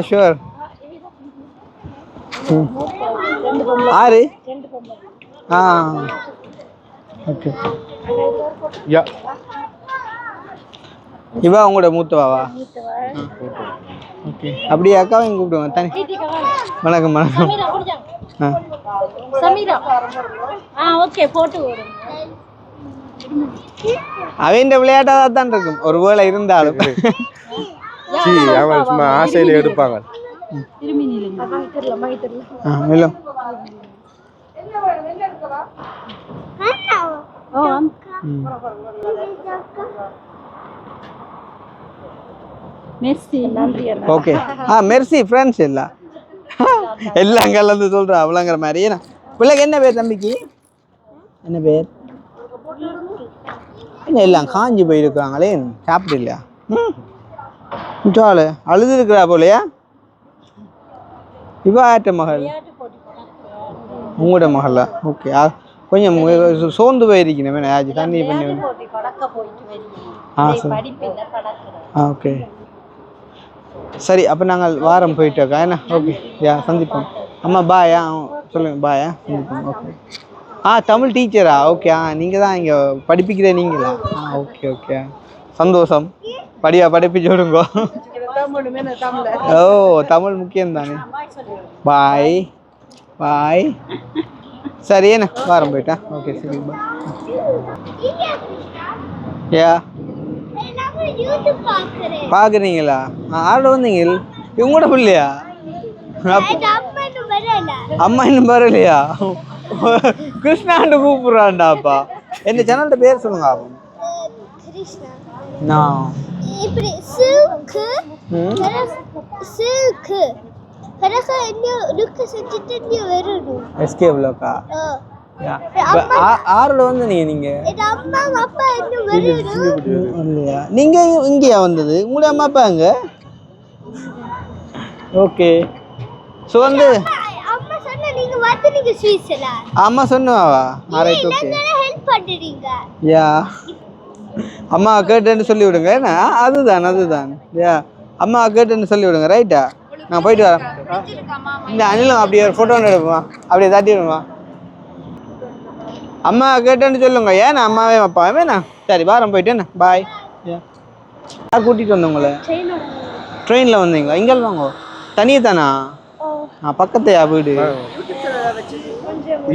ஷுவர். ஆறு ஓகே. இவா உங்களோட மூத்தவாவா? ஓகே. அப்படியே அக்காவையும் கூப்பிடுவாங்க தனி. வணக்கம் வணக்கம். அவன் விளையாட்டாக தான் இருக்கும் ஒருவேளை இருந்தாலும். சும்மா ஆசையில எடுப்பாங்க. ஓகே. மெர்சி ஃப்ரெண்ட்ஸ் எல்லாம் கலந்து சொல்கிறா அவ்வளோங்கிற மாதிரி. ஏன்னா பிள்ளைக்கு என்ன பேர்? தம்பிக்கு என்ன பேர்? என்ன எல்லாம் காஞ்சி போயிருக்கிறாங்களே, சாப்பிட்டு இல்லையா? சாலு அழுது இருக்கிறா போலையா? இவா ஆட்ட மகள் உங்களோட மகளா? ஓகே. கொஞ்சம் சோர்ந்து போயிருக்கணும். ஆச்சு தண்ணி பண்ணி. ஓகே சரி. அப்போ நாங்கள் வாரம் போயிட்டோக்கா என்ன? ஓகே சந்திப்போம். அம்மா பாயா சொல்லுங்க. பாயா சந்திப்போம். ஓகே. தமிழ் டீச்சரா? ஓகே. நீங்கள் தான் இங்கே படிப்பிக்கிற நீங்களா? Okay okay. சந்தோஷம். படிப்பிச்சு விடுங்கோ. ஓ தமிழ் முக்கியம் தானே. பாய் பாய். சரி என்ன வாரம் போயிட்டேன். ஓகே சரி பாய். பார்க்குறீங்களா? ஆட வந்தீங்க? இவங்களோட பிள்ளையா? அம்மா இன்னும் வரலையா? கிருஷ்ணாண்டு கூப்பிடுறாண்டாப்பா. என்ன சேனல்ட பேர் சொல்லுங்க. எஸ்கே வ்ளாகா? ஆரோட வந்து நீங்க இல்லையா நீங்க இங்கேயா வந்தது உங்களுடைய அம்மா அப்பா அங்க ஓகே ஸோ வந்து அம்மா சொன்னாவா ஆரைட் ஓகே யா அம்மா கேட்டேன்னு சொல்லி விடுங்க என்ன அதுதான் யா அம்மா கேட்டேன்னு சொல்லி விடுங்க ரைட்டா நான் போயிட்டு வரேன் இந்த அனிலும் அப்படியே ஒரு ஃபோட்டோ ஒன்று எடுப்போம் அப்படியே தட்டி விடுமா அம்மா கேட்டேன்னு சொல்லுங்க ஏன்னா அம்மாவே அப்பாவே நான் சரி வாரம் போயிட்டேண்ணா பாய் யார் கூட்டிகிட்டு வந்தேன் உங்களை ட்ரெயினில் வந்தீங்களா இங்கே வாங்க தனியே தானா பக்கத்தையா வீடு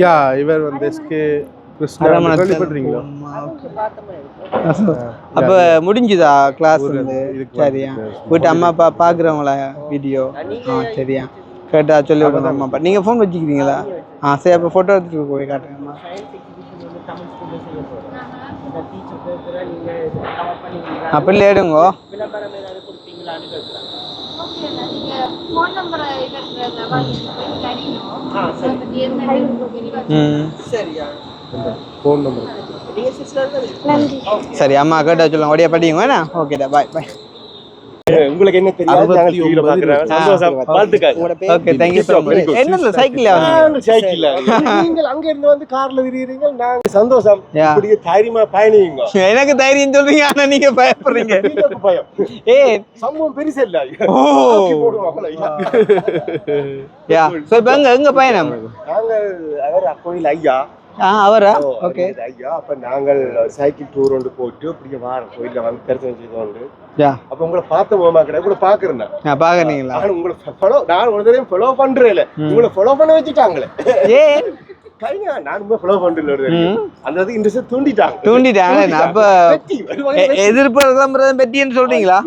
யா இவர் வந்து எஸ்கே அப்ப முடிஞ்சுதா கிளாஸ் வந்து சரியா வீட்டு அம்மா அப்பா பாக்குறவங்களா வீடியோ சரியா கேட்டா சொல்லி விடுங்க அம்மா அப்பா நீங்க போன் வச்சுக்கிறீங்களா சரி அப்ப போட்டோ எடுத்துட்டு போய் காட்டுங்கம்மா அப்படி எடுங்க சரி அம்மா கேட்டா சொல்லுங்க ஒடியா படிங்க வேணா ஓகேடா பாய் பாய் உங்களுக்கு என்ன தெரியும் சந்தோஷம் வாழ்த்துக்கள் okay thank you so much என்னல சைக்கிள்ல சைக்கிள்ல நீங்கள் அங்க இருந்து வந்து கார்ல விரிறீங்க நாங்க சந்தோஷம் இப்படி தைரியமா பயணிங்க எனக்கு தைரியம் சொல்றீங்க ஆனா நீங்க பயப்படுறீங்க பயம் ஏய் சம்பவம் பெருசு இல்ல ஓ யா சோ எங்க பயணம் நாங்க அவர் கோயில் ஐயா அவரா ஓகே ஐயா அப்ப நாங்கள் சைக்கிள் டூர் ஒன்று போட்டு அப்படியே வாரம் கோயில்ல வந்து தரிசனம் செய்தோண்டு அப்ப உங்களை பார்த்த போமா கிடையாது கூட பாக்குறேன் நான் பாக்குறீங்களா உங்களை ஃபாலோ நான் ஒரு தடவை ஃபாலோ பண்றேன் உங்களை ஃபாலோ பண்ண வச்சுட்டாங்களே ஏன் கைங்க நான் ஃபாலோ பண்றேன் அந்த இன்ட்ரெஸ்ட் தூண்டிட்டாங்க அப்ப எதிர்ப்பு கிளம்புறது பெட்டின்னு சொல்றீங்களா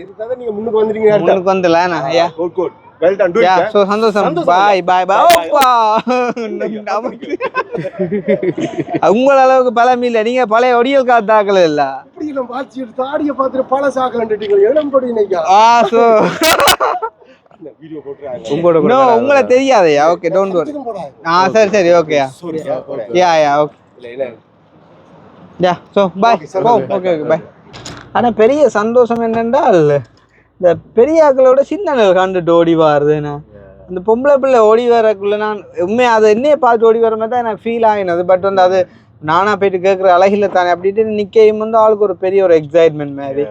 இதுக்காக நீங்க முன்னுக்கு வந்துட்டீங்க முன்னுக்கு வந்துடலாம் ஐயா good well done do it so சந்தோஷம் bye ஓப்பா உங்கள அளவுக்கு பழம் இல்ல நீங்க பழைய ஒடியல் காத்தாக்கல இல்ல இப்படி எல்லாம் வாட்சி தாடிய பாத்துட்டு பழ சாக்கலண்டீங்க எடம் போடுவீங்க சோ வீடியோ போட்றாங்க நோ உங்கள தெரியாதயா ஓகே டோன்ட் வரி சரி okay yeah okay yeah so bye okay bye ஆனா பெரிய சந்தோஷம் என்னென்றால் இந்த பெரிய ஆக்களோட சின்ன கண்டுட்டு ஓடி வாருதுண்ணா அந்த பொம்பளை பிள்ளை ஓடி வரக்குள்ள நான் உண்மையாக அதை என்னையே பார்த்து ஓடி வர மாதிரி தான் எனக்கு ஃபீல் ஆகினது பட் வந்து அது நானாக போயிட்டு கேட்குற அழகில் தானே அப்படின்ட்டு நிற்கையும் வந்து ஆளுக்கு ஒரு பெரிய ஒரு எக்ஸைட்மெண்ட் மாதிரி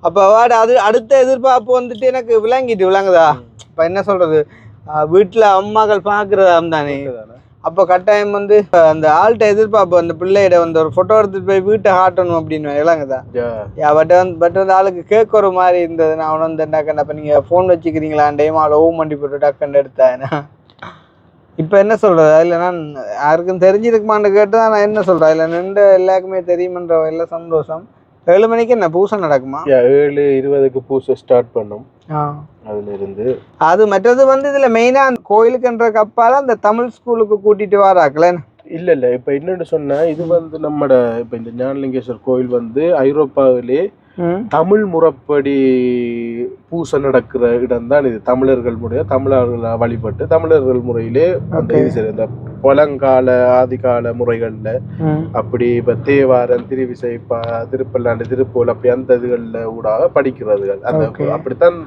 அப்போ அது அடுத்த எதிர்பார்ப்பு வந்துட்டு எனக்கு விளங்குதா இப்போ என்ன சொல்கிறது வீட்டில் அம்மாக்கள் பார்க்குறதா தானே அப்போ கட்டாயம் வந்து அந்த ஆள்கிட்ட எதிர்பார்ப்பு அந்த பிள்ளையிட வந்து ஒரு ஃபோட்டோ எடுத்துட்டு போய் வீட்டை காட்டணும் அப்படின்னு விளங்குதா பட் வந்து ஆளுக்கு கேட்க ஒரு மாதிரி இருந்தது நான் அவனை வந்து டக்குன்னு அப்போ நீங்கள் ஃபோன் வச்சுக்கிறீங்களாண்டையும் அவளை ஓம் பண்ணி போட்டு டக்குன்னு எடுத்தேன் இப்போ என்ன சொல்கிறது அதில் நான் யாருக்கும் தெரிஞ்சிருக்குமான்னு கேட்டு தான் நான் என்ன சொல்கிறேன் அதில் நின்று எல்லாருக்குமே தெரியுமன்ற எல்லாம் சந்தோஷம் 7 மணிக்கு என்ன பூசை நடக்குமா 7:20 பூசை ஸ்டார்ட் பண்ணும் அதுல இருந்து அது மற்றது வந்து இதுல மெயினா கோயிலுக்குன்ற கப்பால அந்த தமிழ் ஸ்கூலுக்கு கூட்டிட்டு வராக்கல இல்ல இப்ப என்னன்னு சொன்னா இது வந்து நம்மட இப்ப இந்த ஞானலிங்கேஸ்வர் கோயில் வந்து ஐரோப்பாவிலே தமிழ் முறைப்படி பூசை நடக்கிற இடம் தான் இது தமிழர்கள் வழிபட்டு தமிழர்கள் முறையிலே இந்த பழங்கால ஆதிகால முறைகள்ல அப்படி இப்ப தேவாரம் திருவிசை திருப்பல்லாண்டு திருப்பூல் அப்படி அந்த இதுகள்ல ஊடாக படிக்கிறதுகள் அந்த அப்படித்தான்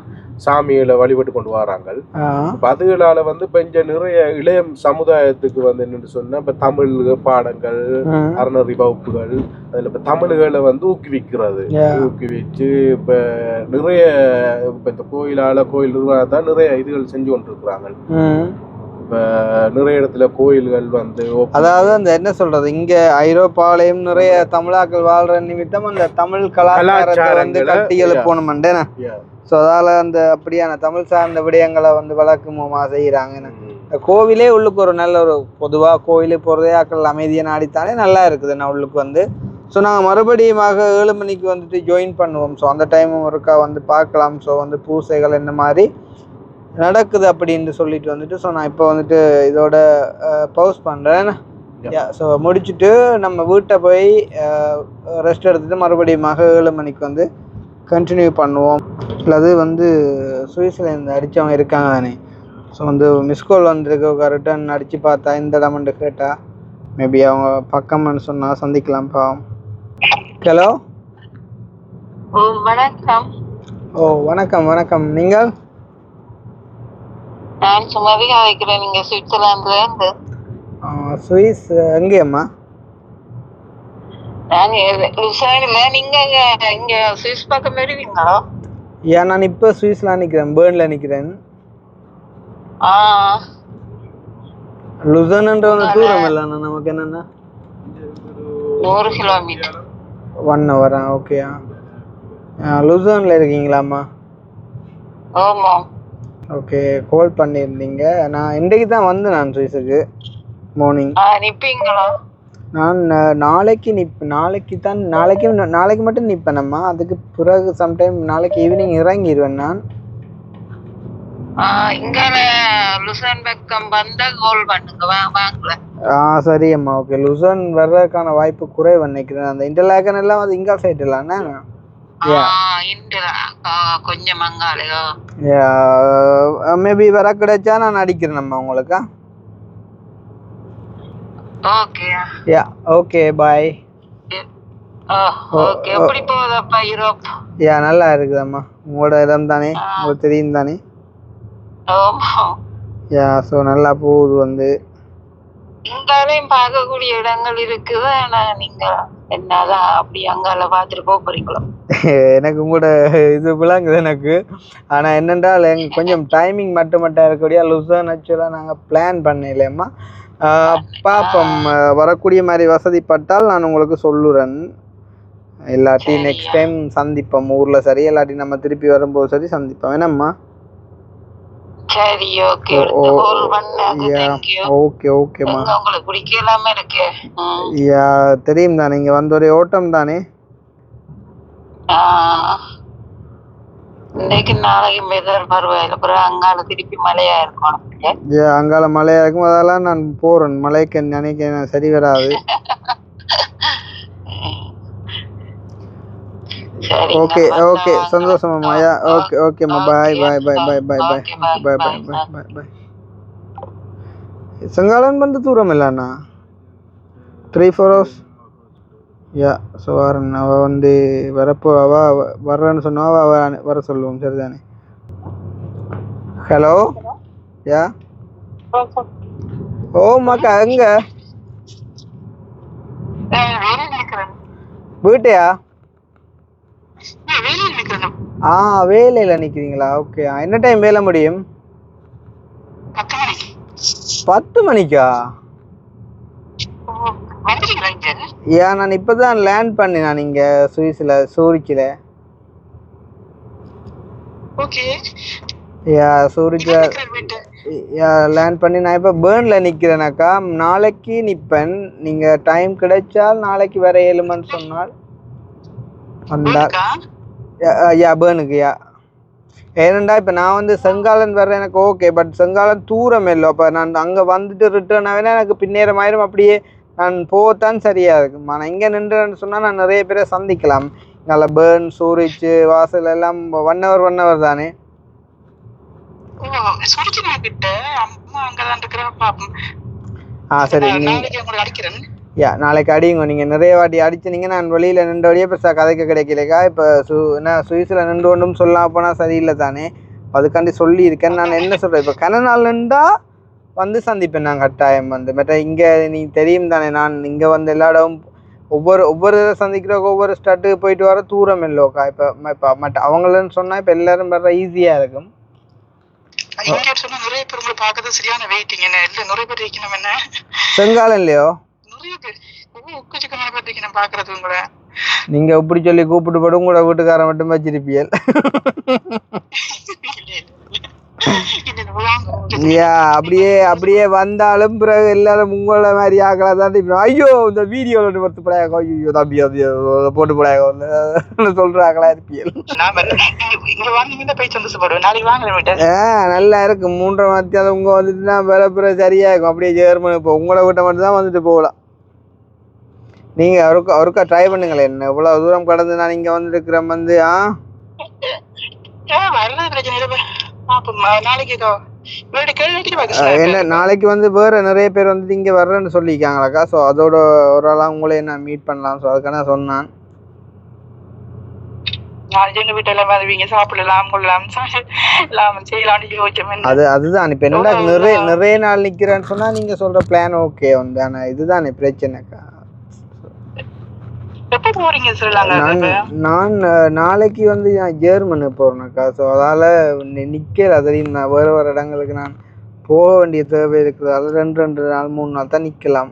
சாமிகளை வழிபட்டு கொண்டு வராங்க. அதுகளால வந்து கொஞ்சம் நிறைய இளைய சமுதாயத்துக்கு வந்து என்னன்னு சொன்னா இப்ப தமிழ் பாடங்கள் அறநெறி வகுப்புகள் அதுல இப்ப தமிழ்களை வந்து ஊக்குவிச்சு இப்ப நிறைய இப்ப இந்த கோயில் நிர்வாகத்தான் நிறைய இதுகள் செஞ்சு கொண்டிருக்கிறாங்க. இப்ப நிறைய இடத்துல கோயில்கள் வந்து அதாவது அந்த என்ன சொல்றது இங்க ஐரோப்பாலையும் நிறைய தமிழாக்கள் வாழ்ற நிமித்தம் அந்த தமிழ் கலாச்சாரத்தை வந்து கட்டி எழுப்பணும்ண்டேனா ஸோ அதால அந்த அப்படியான தமிழ் சார்ந்த விடயங்களை வந்து வழக்கமா செய்யறாங்க. இந்த கோவிலே உள்ளுக்கு ஒரு நல்ல ஒரு பொதுவாக கோயிலே போகிறதே ஆக்கள் அமைதியை நாடித்தானே நல்லா இருக்குது நான் உள்ளுக்கு வந்து. ஸோ நாங்கள் மறுபடியுமாக 7 மணிக்கு வந்துட்டு ஜாயின் பண்ணுவோம். ஸோ அந்த டைமும் ஒருக்கா வந்து பார்க்கலாம். ஸோ வந்து பூசைகள் என்ன மாதிரி நடக்குது அப்படின்னு சொல்லிட்டு வந்துட்டு ஸோ நான் இப்போ வந்துட்டு இதோட பவுஸ் பண்ணுறேன். ஸோ முடிச்சுட்டு நம்ம வீட்டை போய் ரெஸ்ட் எடுத்துட்டு மறுபடியுமாக 7 மணிக்கு வந்து கண்டினியூ பண்ணுவோம். அது வந்து சுவிட்சர்லேருந்து அடித்தவங்க இருக்காங்க தானே. ஸோ வந்து மிஸ்கால் வந்துருக்கு ரிட்டர்ன் அடித்து பார்த்தா இந்த இடம்னு கேட்டால் மேபி அவங்க பக்கம்னு சொன்னா சந்திக்கலாம் பாவம். ஹலோ. வணக்கம். ஓ வணக்கம் வணக்கம். நீங்கள்? நான் சும்மாவே வைக்கிறேன். நீங்க சுவிட்சர்லாந்துல இருந்து? சுவிஸ் எங்கேயம்மா? நான் லுசானில். நீங்க இங்க சுவிஸ் பக்கம் வருவீங்களா? ஏன் நான் இப்போ சுவிஸ்ல நிற்கிறேன், பேர்ன்ல நிற்கிறேன். லுசன்ன்ற ஒரு தூரம் இல்லைண்ணா நமக்கு என்னன்னா 100 கிலோமீட்டர் 1 hour. ஓகேயா, லுசன்ல இருக்கீங்களாம்மா? ஆமா. ஓகே, கால் பண்ணியிருந்தீங்க. நான் இன்றைக்கு தான் வந்து நான் சுவிஸுக்கு மார்னிங். நிப்பீங்களா? நான் நாளைக்கு மட்டும் நிற்பேனம்மா. அதுக்கு பிறகு சம்டைம் நாளைக்கு ஈவினிங் இறங்கிடுவேன் நான். இங்க லுசன் பக்கம் வந்தா கால் பண்ணுங்க. வாங்கல. சரி அம்மா. ஓகே, லுசன் வர்றதுக்கான வாய்ப்பு குறைவு நினைக்கிறேன். அந்த இன்டர்லாகன் எல்லாம் அது இங்க சைட் இல்லைண்ணா? கொஞ்சம் மங்காலையோ மேபி வர கிடைச்சா நான் அடிக்கிறேன் உங்களுக்கு. Okay. Yeah okay bye. Okay. எப்படி போகுதப்பா யூரோப்? யா நல்லா இருக்குதம்மா. உங்களோட இடம் தானே, உங்களுக்கு தெரியும் தானே? ஆமா. யா ஸோ நல்லா போகுது. வந்து இங்காலையும் பார்க்கக்கூடிய இடங்கள் இருக்குது. ஆனா நீங்க என்னதான் அப்படி அங்கால பார்த்துட்டு போக போறீங்களோ? எனக்கு கூட இது விளங்குது எனக்கு. ஆனால் என்னென்றால் கொஞ்சம் டைமிங் மட்டும் இருக்கக்கூடிய லுசன் ஆக்சுவலாக நாங்கள் பிளான் பண்ணலையம்மா. பாப்போம், வரக்கூடிய மாதிரி வசதிப்பட்டால் நான் உங்களுக்கு சொல்லுறேன். இல்லாட்டி நெக்ஸ்ட் டைம் சந்திப்போம் ஊரில். சரி, இல்லாட்டி நம்ம திருப்பி வரும்போது சரி சந்திப்போம். என்னம்மா? சரி, ஓகே. ஓகே ஓகேம்மா. உங்களுக்கு பிடிக்கலாம இருக்கு. யா தெரியும் தானே, இங்கே வந்த ஒரு ஓட்டம் தானே. இன்னைக்கு நாளைக்கு மெதர் பரவாயில்ல. அப்புறம் அங்கால திருப்பி மழையா இருக்கும். அங்கால மழையா இருக்கும். அதெல்லாம் நான் போறேன் மழைக்கு நினைக்கிறேன். சரி வராது. ஓகே ஓகே, சந்தோஷமாம்மா. யா ஓகே ஓகேம்மா. பாய் பாய் பாய் பாய் பாய் பாய் பாய் பாய் பாய் பாய் பாய். செங்காலன் வந்து தூரம் இல்லைண்ணா, 3-4 hours. யா ஸோ வரேன். அவள் வந்து வரப்போ வர்றேன்னு சொன்னா வர சொல்லுவோம். சரிதானே? ஹலோ. யா ஓ மக்கா, எங்க வீட்டையா? வேலையில நிக்கிறீங்களா? ஓகே. என்ன டைம் வேலை முடியும்? 10 மணிக்கா? ஏன் நான் இப்பதான் லேண்ட் பண்ணேன். நான் இங்க சுவிஸ்ல சூரிச்சில. சூரிச்சில லேண்ட் பண்ணி நான் இப்போ பேர்ன்ல நிக்கிறேனாக்கா. நாளைக்கு நிப்பேன். நீங்க டைம் கிடைச்சால் நாளைக்கு வர 7 மணி சொன்னால் வந்தா. பேர்னுக்கு. ஏனண்டா இப்போ நான் வந்து செங்காலன் வர்றேன் எனக்கு ஓகே. பட் செங்காலன் தூரம் இல்லை. அப்போ நான் அங்கே வந்துட்டு ரிட்டர்ன் ஆகினா எனக்கு பின்னேறம் ஆயிரும். அப்படியே நான் போகத்தான் சரியாக இருக்கும். நான் இங்கே நின்றுன்னு சொன்னால் நான் நிறைய பேரை சந்திக்கலாம். இங்கே பேர்ன் சூரிச்சு வாசல் எல்லாம் 1 hour தானே. சரி. நாளைக்கு அடிங்க. நீங்கள் நிறைய வாட்டி அடிச்சுனீங்க. நான் வெளியில் நின்ற வழியே பெருசாக கதைக்க கிடைக்கலக்கா. இப்போ என்ன சுவிஸில் நின்று ஒன்றும் சொல்லாமல் போனால் சரியில்லை தானே. அதுக்காண்டி சொல்லியிருக்கேன். நான் என்ன சொல்கிறேன், இப்போ கன நாள் நின்றா வந்து சந்திப்பேன் நான் கட்டாயம். வந்து மற்ற இங்கே நீ தெரியும் தானே, நான் இங்கே வந்து எல்லா இடமும் ஒவ்வொரு சந்திக்கிறவங்க ஒவ்வொரு ஸ்டாட்டுக்கு போயிட்டு வர தூரம் இல்லைக்கா. இப்போ மற்ற அவங்களன்னு சொன்னால் இப்போ எல்லாரும் வர்ற ஈஸியாக இருக்கும். செங்காலன்லையோ நீங்க இப்படி சொல்லி கூப்பிட்டு போட்டு உங்களோட வீட்டுக்காரன் மட்டும் வச்சிருப்பியல். அப்படியே வந்தாலும் பிறகு எல்லாரும் உங்கள மாதிரி ஆகலா தான். ஐயோ இந்த வீடியோல பொறுத்து படாயோ, ஐயோ தம்பி போட்டு படாயோ சொல்றாங்களா இருப்பியல். நல்லா இருக்கு. 3:30 மத்தியானம் உங்க வந்துட்டுனா வேலை பிறகு சரியா இருக்கும். அப்படியே ஜெர்மனி இப்போ உங்களோட வீட்டை மட்டும் தான் வந்துட்டு போகலாம். நீங்க அவருக்கா ட்ரை பண்ணுங்களேன். என்ன இவ்வளவு தூரம் கடந்து நான் இங்க வந்து இருக்கிறேன். வந்து என்ன நாளைக்கு வந்து வேற நிறைய பேர் வந்து இங்க வர்றேன்னு சொல்லியிருக்காங்களாக்கா. ஸோ அதோட ஒரு ஆளாக உங்களே நான் மீட் பண்ணலாம். ஸோ அதுக்கான சொன்னான். எங்க வீட்டுல வருவீங்க, சாப்பிடலாம் கொள்ளலாம் செய்யலாம்னு யோசிச்சோம். அதுதான் இப்ப என்ன நிறைய நாள் நிக்கிறேன்னு சொன்னா நீங்க சொல்ற பிளான் ஓகே வந்து. ஆனா இதுதான் பிரச்சனைக்கா. எப்ப போறீங்க நான் நாளைக்கு வந்து ஜெர்மனி போறேன்க்கா. ஸோ அதால நிக்கல. அதையும் நான் வேற இடங்களுக்கு நான் போக வேண்டிய தேவை இருக்கிறதால 2 நாள் 3 நாள் தான் நிக்கலாம்.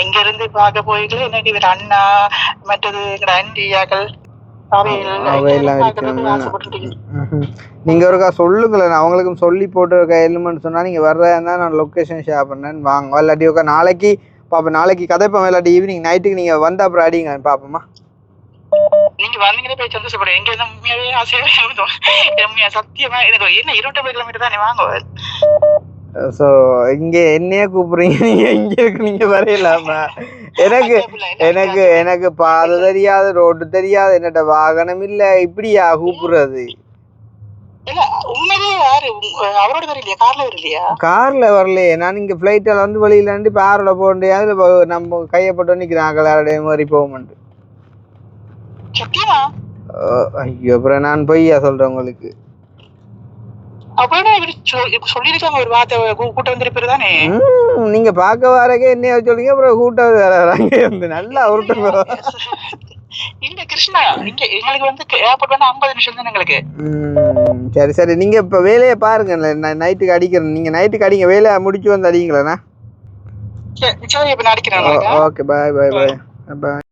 இங்க இருந்து பார்க்க போய்களே எனக்கு இவர் அண்ணா மற்றது ஆண்டியாக்கள் அவையெல்லாம் இருக்கு. நீங்க ஒருக்கா சொல்லுங்களேன், அவங்களுக்கும் சொல்லி போட்டு எலிமெண்ட் சொன்னா நீங்க வர்றதா நான் லொக்கேஷன் ஷேர் பண்ணேன்னு வாங்க. இல்லாட்டி ஒருக்கா நாளைக்கு பாப்பா, நாளைக்கு கதைப்போம். இல்லாட்டி ஈவினிங் நைட்டுக்கு நீங்க வந்த அப்புறம் அடிங்க பாப்போமா. நீங்க வந்தீங்கன்னா போய் சந்தோஷப்படும். எங்க உண்மையாவே ஆசையா சத்தியமா எனக்கு என்ன 25 கிலோமீட்டர் தானே வாங்குவேன். ஸோ இங்கே என்னையே கூப்பிடுறீங்க, நீங்க இங்க இருக்கு, நீங்க வரையலாமா? எனக்கு பாதை தெரியாது, ரோடு தெரியாது, என்னட்ட வாகனம் இல்ல, இப்படியா கூப்பிடுறது? கார்ல வரலையே நான். இங்க பிளைட்ல வந்து வழியில இருந்து பேரோட போகண்டியா, நம்ம கையப்பட்டு நிக்கிறாங்க மாதிரி போகமாட்டு. ஐயோ அப்புறம் நான் பொய்யா சொல்றேன் உங்களுக்கு. நீங்க பாக்க வரக்கே என்ன சொல்றீங்க, அப்புறம் கூட்டம் வராங்க. நல்லா உருட்டுங்க. சரி சரி, நீங்க இப்ப வேலையை பாருங்க. நைட்டுக்கு அடிக்கிறேன். நீங்க நைட்டுக்கு அடிங்க, வேலையை முடிச்சு வந்து அடிங்களா? ஓகே, பாய் பாய் பாய் பாய்.